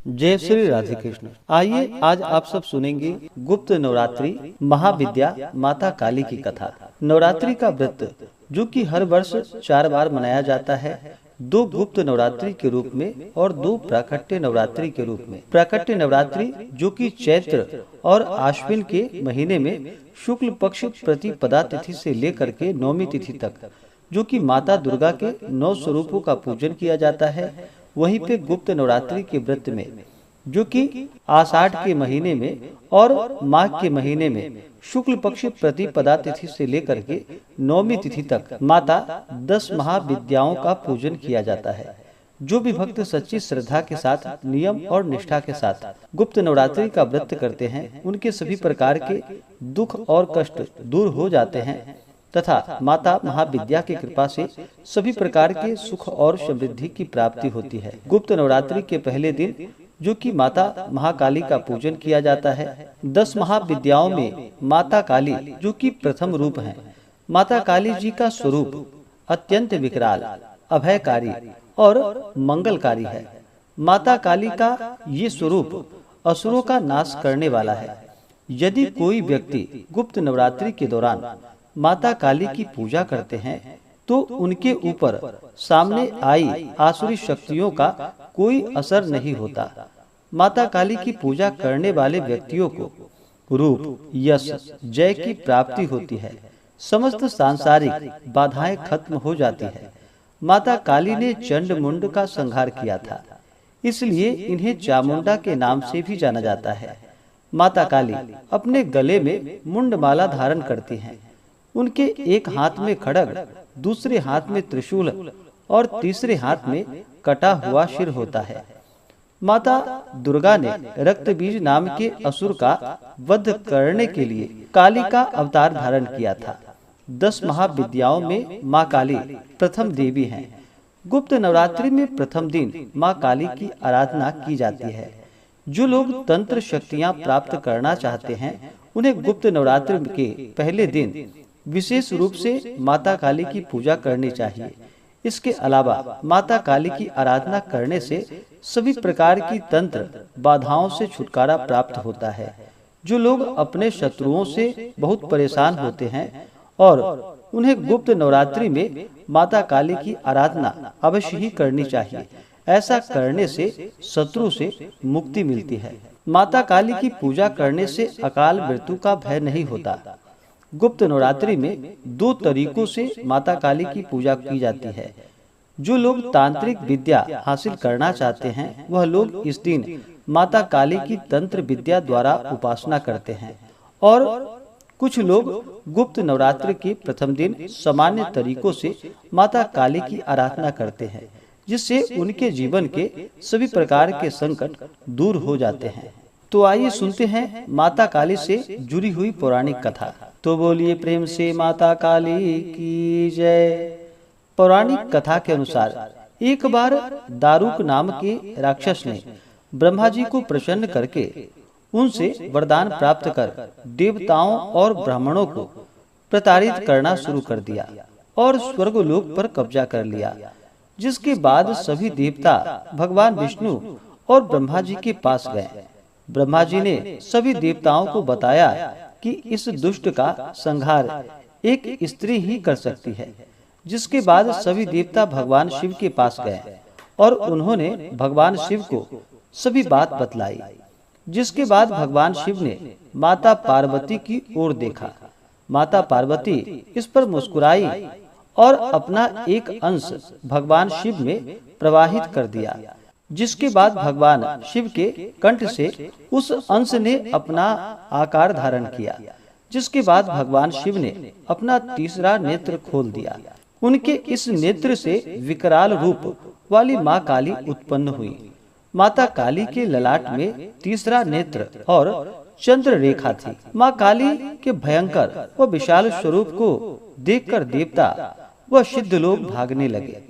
जय श्री राधे कृष्ण। आइए आज आप सब सुनेंगे गुप्त नवरात्रि महाविद्या माता काली की कथा। नवरात्रि का व्रत जो कि हर वर्ष 4 बार मनाया जाता है, 2 गुप्त नवरात्रि के रूप में और 2 प्राकट्य नवरात्रि के रूप में। प्राकट्य नवरात्रि जो कि चैत्र और आश्विन के महीने में शुक्ल पक्ष प्रतिपदा तिथि से लेकर के नौमी तिथि तक, जो कि माता दुर्गा के 9 स्वरूपों का पूजन किया जाता है। वहीं पे गुप्त नवरात्रि के व्रत में जो कि आषाढ़ के महीने में और माघ के महीने में शुक्ल पक्ष प्रतिपदा तिथि से लेकर के नौमी तिथि तक माता 10 महाविद्याओं का पूजन किया जाता है। जो भी भक्त सच्ची श्रद्धा के साथ, नियम और निष्ठा के साथ गुप्त नवरात्रि का व्रत करते हैं, उनके सभी प्रकार के दुख और कष्ट दूर हो जाते हैं तथा माता महाविद्या की कृपा से सभी प्रकार के सुख और समृद्धि की प्राप्ति होती है। गुप्त नवरात्रि के पहले दिन जो कि माता महाकाली का पूजन किया जाता है। 10 महाविद्याओं में माता काली जो कि प्रथम रूप है। माता काली जी का स्वरूप अत्यंत विकराल, अभयकारी और मंगलकारी है। माता काली का ये स्वरूप असुरों का नाश करने वाला है। यदि कोई व्यक्ति गुप्त नवरात्रि के दौरान माता काली की पूजा करते हैं तो उनके ऊपर सामने आई आसुरी शक्तियों का कोई असर नहीं होता। माता काली की पूजा करने वाले व्यक्तियों को रूप, यश, जय की प्राप्ति होती है। समस्त सांसारिक बाधाएं खत्म हो जाती है। माता काली ने चंड मुंड का संहार किया था, इसलिए इन्हें चामुंडा के नाम से भी जाना जाता है। माता काली अपने गले में मुंडमाला धारण करती हैं। उनके एक हाथ में खड्ग, दूसरे हाथ में त्रिशूल और तीसरे हाथ में कटा हुआ सिर होता है। माता दुर्गा ने रक्तबीज नाम के असुर का वध करने के लिए काली का अवतार धारण किया था। 10 महाविद्याओं में माँ काली प्रथम देवी हैं। गुप्त नवरात्रि में प्रथम दिन माँ काली की आराधना की जाती है। जो लोग तंत्र शक्तियाँ प्राप्त करना चाहते हैं, उन्हें गुप्त नवरात्रि के पहले दिन विशेष रूप से माता काली की पूजा करनी चाहिए। इसके अलावा माता काली की आराधना करने से सभी प्रकार की तंत्र बाधाओं से छुटकारा प्राप्त होता है। जो लोग अपने शत्रुओं से बहुत परेशान होते हैं और उन्हें गुप्त नवरात्रि में माता काली की आराधना अवश्य ही करनी चाहिए। ऐसा करने से शत्रु से मुक्ति मिलती है। माता काली की पूजा करने से अकाल मृत्यु का भय नहीं होता। गुप्त नवरात्रि में 2 तरीकों से माता काली की पूजा की जाती है। जो लोग तांत्रिक विद्या हासिल करना चाहते हैं, वह लोग इस दिन माता काली की तंत्र विद्या द्वारा उपासना करते हैं और कुछ लोग गुप्त नवरात्रि के प्रथम दिन सामान्य तरीकों से माता काली की आराधना करते हैं, जिससे उनके जीवन के सभी प्रकार के संकट दूर हो जाते हैं। तो आइए सुनते हैं माता काली से जुड़ी हुई पौराणिक कथा। तो बोलिए प्रेम से माता काली की जय। पौराणिक कथा के अनुसार एक बार दारुक नाम के राक्षस ने ब्रह्मा जी को प्रसन्न करके उनसे वरदान प्राप्त कर देवताओं और ब्राह्मणों को प्रताड़ित करना शुरू कर दिया और स्वर्गलोक पर कब्जा कर लिया। जिसके बाद सभी देवता भगवान विष्णु और ब्रह्मा जी के पास गए। ब्रह्मा जी ने सभी देवताओं को बताया कि इस दुष्ट का संहार एक स्त्री ही कर सकती है। जिसके बाद सभी देवता भगवान शिव के पास गए और उन्होंने भगवान शिव को सभी बात बतलाई। जिसके बाद भगवान शिव ने माता पार्वती की ओर देखा। माता पार्वती इस पर मुस्कुराई और अपना एक अंश भगवान शिव में प्रवाहित कर दिया। जिसके बाद भगवान शिव के कंठ से उस अंश ने अपना आकार धारण किया। जिसके बाद भगवान शिव ने अपना तीसरा नेत्र खोल दिया। उनके इस नेत्र से विकराल रूप वाली माँ काली उत्पन्न हुई। माता काली के ललाट में तीसरा नेत्र और चंद्र रेखा थी। माँ काली के भयंकर व विशाल स्वरूप को देखकर देवता व सिद्ध लोग भागने लगे।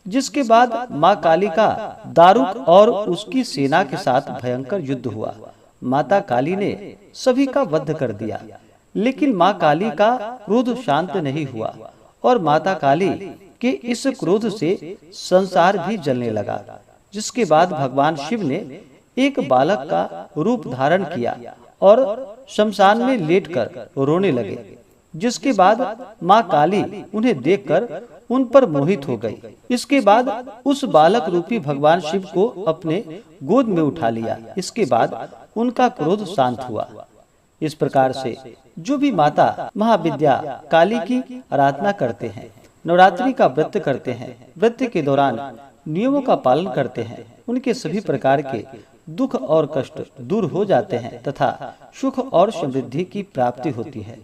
जिसके बाद माँ काली का दारुक और उसकी सेना के साथ भयंकर युद्ध हुआ। माता काली ने सभी का वध कर दिया, लेकिन माँ काली का क्रोध शांत नहीं हुआ और माता काली के इस क्रोध से संसार भी जलने लगा। जिसके बाद भगवान शिव ने एक बालक का रूप धारण किया और शमशान में लेटकर रोने लगे, जिसके बाद माँ काली उन्हें देखकर उन पर मोहित हो गई। इसके बाद उस बालक रूपी भगवान शिव को अपने गोद में उठा लिया। इसके बाद उनका क्रोध शांत हुआ। इस प्रकार से जो भी माता महाविद्या काली की आराधना करते हैं, नवरात्रि का व्रत करते हैं, व्रत के दौरान नियमों का पालन करते हैं, उनके सभी प्रकार के दुख और कष्ट दूर हो जाते हैं तथा सुख और समृद्धि की प्राप्ति होती है।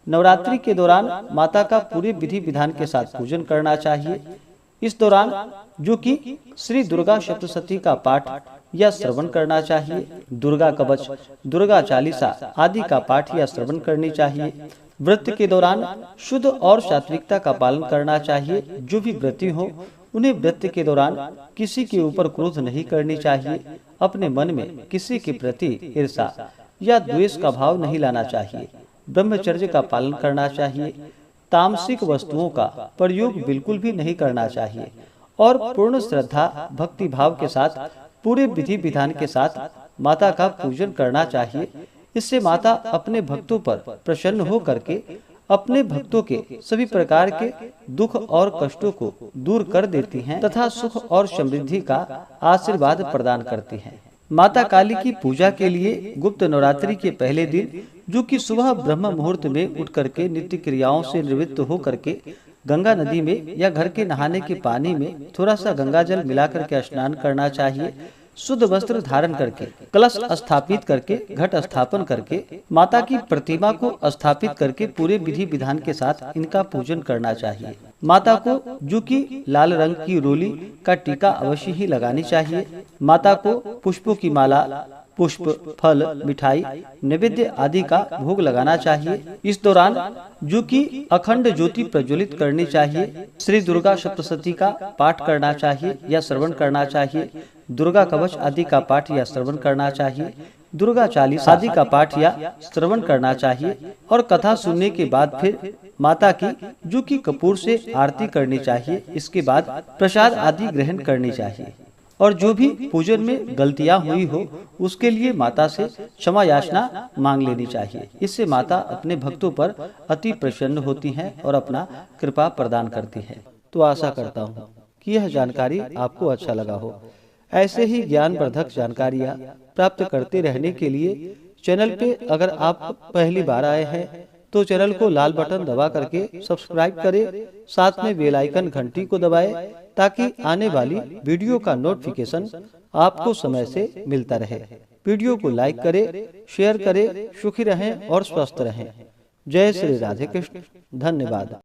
नवरात्रि के दौरान माता का पूरे विधि विधान के साथ पूजन करना चाहिए। इस दौरान जो कि श्री दुर्गा सप्तशती का पाठ या श्रवण करना चाहिए, दुर्गा कवच, दुर्गा चालीसा आदि का पाठ या श्रवण करनी चाहिए। व्रत के दौरान शुद्ध और सात्विकता का पालन करना चाहिए। जो भी व्रती हो उन्हें व्रत के दौरान किसी के ऊपर क्रोध नहीं करनी चाहिए। अपने मन में किसी के प्रति ईर्षा या द्वेष का भाव नहीं लाना चाहिए। ब्रह्मचर्य का पालन करना चाहिए। तामसिक वस्तुओं का प्रयोग बिल्कुल भी नहीं करना चाहिए और पूर्ण श्रद्धा भक्ति भाव के साथ पूरे विधि विधान के साथ माता का पूजन करना चाहिए। इससे माता अपने भक्तों पर प्रसन्न हो करके अपने भक्तों के सभी प्रकार के दुख और कष्टों को दूर कर देती हैं तथा सुख और समृद्धि का आशीर्वाद प्रदान करती हैं। माता काली की पूजा के लिए गुप्त नवरात्रि के पहले दिन, जो कि सुबह ब्रह्म मुहूर्त में उठ करके नित्य क्रियाओं से निवृत्त हो करके गंगा नदी में या घर के नहाने के पानी में थोड़ा सा गंगा जल मिलाकर के स्नान करना चाहिए। शुद्ध वस्त्र धारण करके कलश स्थापित करके घट स्थापन करके माता की प्रतिमा को स्थापित करके पूरे विधि विधान के साथ इनका पूजन करना चाहिए। माता को जो कि लाल रंग की रोली का टीका अवश्य ही लगानी चाहिए। माता को पुष्पों की माला, पुष्प, फल, मिठाई, नैवेद्य आदि का भोग लगाना चाहिए। इस दौरान जो कि अखंड ज्योति प्रज्वलित करनी चाहिए। श्री दुर्गा सप्तशती का पाठ करना चाहिए या श्रवण करना चाहिए। दुर्गा कवच आदि का पाठ या श्रवण करना चाहिए। दुर्गा चालीसा आदि का पाठ या श्रवण करना चाहिए और कथा सुनने के बाद फिर माता की जो कि कपूर से आरती करनी चाहिए। इसके बाद प्रसाद आदि ग्रहण करनी चाहिए और जो भी पूजन में गलतियां हुई हो उसके लिए माता से क्षमा याचना मांग लेनी चाहिए। इससे माता अपने भक्तों पर अति प्रसन्न होती हैं और अपना कृपा प्रदान करती है। तो आशा करता हूँ कि यह जानकारी आपको अच्छा लगा हो। ऐसे ही ज्ञानवर्धक जानकारियाँ प्राप्त करते रहने के लिए चैनल पे अगर आप पहली बार आए हैं तो चैनल को लाल बटन दबा करके सब्सक्राइब करें, साथ में बेल आइकन घंटी को दबाएं ताकि आने वाली वीडियो का नोटिफिकेशन आपको समय से मिलता रहे। वीडियो को लाइक करें, शेयर करें। सुखी रहें और स्वस्थ रहें। जय श्री राधे कृष्ण। धन्यवाद।